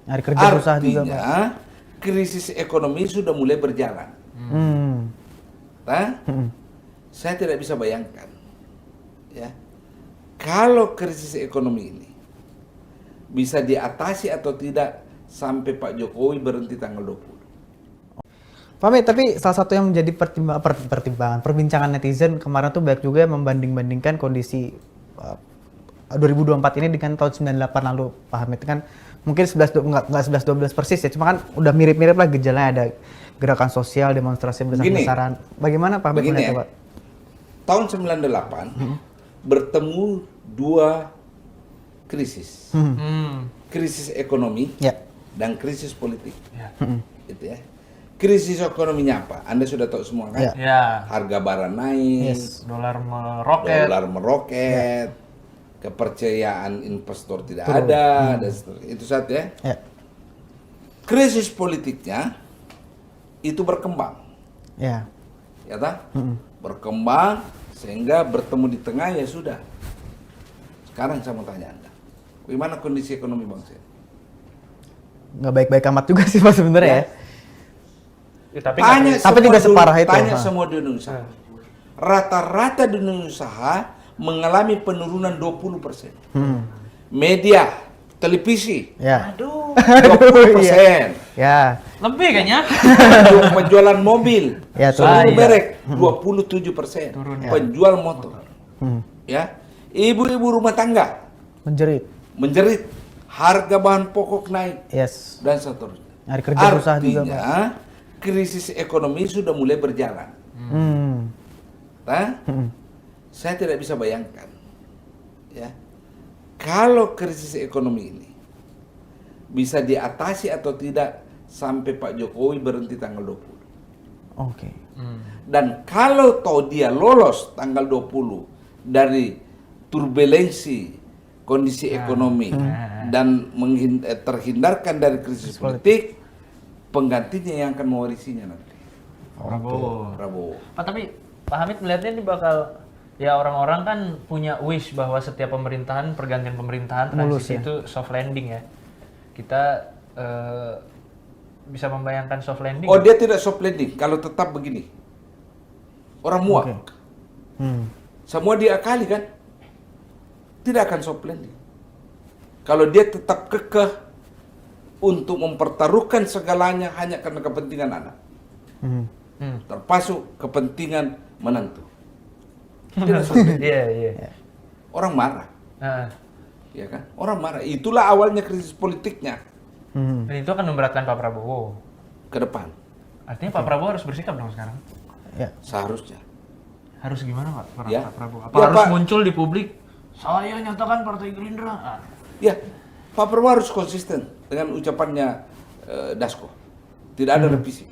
Nyari kerja susah juga, Pak. Artinya krisis ekonomi sudah mulai berjalan. Nah, saya tidak bisa bayangkan, ya, kalau krisis ekonomi ini bisa diatasi atau tidak sampai Pak Jokowi berhenti tanggal 20. Pak Mit, tapi salah satu yang menjadi perbincangan netizen kemarin tuh banyak juga yang membanding-bandingkan kondisi 2024 ini dengan tahun 98 lalu, Pak Hamid. Kan mungkin 11 12 persis ya, cuma kan udah mirip-mirip lah gejalanya, ada gerakan sosial, demonstrasi besar-besaran. Bagaimana Pak Hamid melihatnya, Pak? Tahun 98 bertemu dua krisis. Krisis ekonomi dan krisis politik. Gitu ya. Krisis ekonominya apa? Anda sudah tahu semua kan? Harga barang naik, dolar meroket, kepercayaan investor tidak ada, dan seterusnya. Itu satu ya. Krisis politiknya itu berkembang. Ya tak? Berkembang sehingga bertemu di tengah, ya sudah. Sekarang saya mau tanya Anda, bagaimana kondisi ekonomi bangsa? Nggak baik-baik amat juga sih Pak sebenarnya ya. Tapi tidak separah itu. Tanya semua di Indonesia. Rata-rata di dunia usaha mengalami penurunan 20%. Media, televisi, 20%. Lebih kayaknya. Penjualan mobil, seluruh merek 27%. Penjual motor, ya. Ibu-ibu rumah tangga menjerit. Harga bahan pokok naik, dan seterusnya. Nyari kerja susah juga, Pak. Krisis ekonomi sudah mulai berjalan. Nah, saya tidak bisa bayangkan, ya, kalau krisis ekonomi ini bisa diatasi atau tidak sampai Pak Jokowi berhenti tanggal 20. Dan kalau toh dia lolos tanggal 20 dari turbulensi kondisi ekonomi dan terhindarkan dari krisis politik, penggantinya yang akan mewarisinya nanti Prabowo. Pak, tapi Pak Hamid melihatnya ini bakal, ya, orang-orang kan punya wish bahwa setiap pemerintahan, pergantian pemerintahan transisi itu soft landing ya. Kita bisa membayangkan soft landing. Oh, dia tidak soft landing kalau tetap begini. Orang muak. Semua diakali kan? Tidak akan soft landing. Kalau dia tetap kekeh untuk mempertaruhkan segalanya hanya karena kepentingan anak. Termasuk kepentingan menantu. Tidak soft landing. Orang marah. Ya kan? Orang marah. Itulah awalnya krisis politiknya. Dan itu akan memberatkan Pak Prabowo ke depan. Artinya Pak Prabowo harus bersikap dong sekarang. Seharusnya. Harus gimana Pak? Pak Prabowo? Apa Ya, harus Pak, muncul di publik? Saya nyatakan Partai Gerindra. Ya, Pak Prabowo harus konsisten dengan ucapannya Dasko. Tidak ada revisi.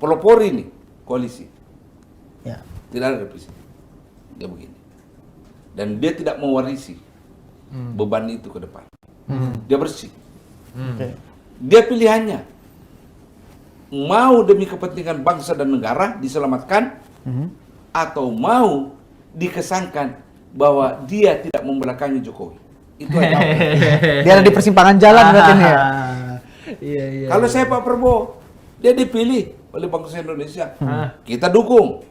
Pelopori ini koalisi. Tidak ada revisi. Dia begini. Dan dia tidak mewarisi beban itu ke depan. Dia bersih. Dia pilihannya mau demi kepentingan bangsa dan negara diselamatkan, atau mau dikesankan bahwa dia tidak membelakangi Jokowi. Itu aja. Dia ada di persimpangan jalan berarti ini ya. Kalau saya Pak Prabowo, dia dipilih oleh bangsa Indonesia, kita dukung.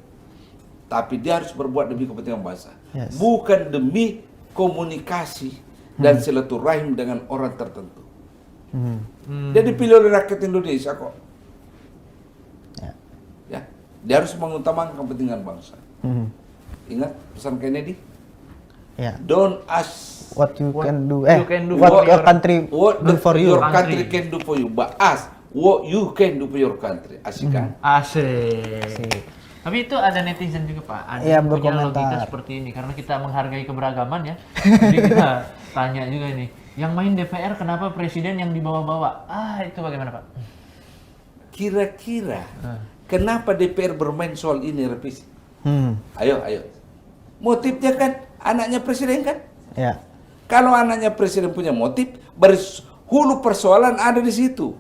Tapi dia harus berbuat demi kepentingan bangsa, bukan demi komunikasi dan silaturahim dengan orang tertentu. Dia dipilih oleh rakyat Indonesia kok. Ya, dia harus mengutamakan kepentingan bangsa. Ingat pesan Kennedy? Don't ask what you can do, what your country do for you. Your country can do for you, but ask what you can do for your country. Asik kan? Asik. Tapi itu ada netizen juga Pak, ada yang punya logika seperti ini, karena kita menghargai keberagaman ya. Jadi kita tanya juga nih, yang main DPR kenapa presiden yang dibawa-bawa? Itu bagaimana Pak? Kira-kira kenapa DPR bermain soal ini revisi? Ayo. Motifnya kan anaknya presiden kan? Kalau anaknya presiden punya motif, hulu persoalan ada di situ.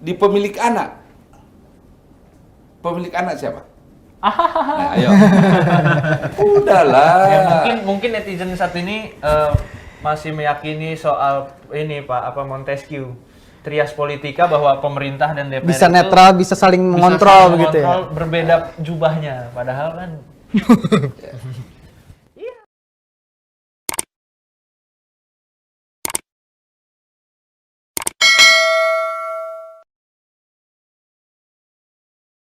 Di pemilik anak. Pemilik anak siapa? Ayo. Udahlah. Ya, mungkin netizen saat ini masih meyakini soal ini Pak, apa Montesquieu, trias politika, bahwa pemerintah dan DPR bisa itu netral, bisa saling mengontrol begitu ya. berbeda jubahnya, padahal kan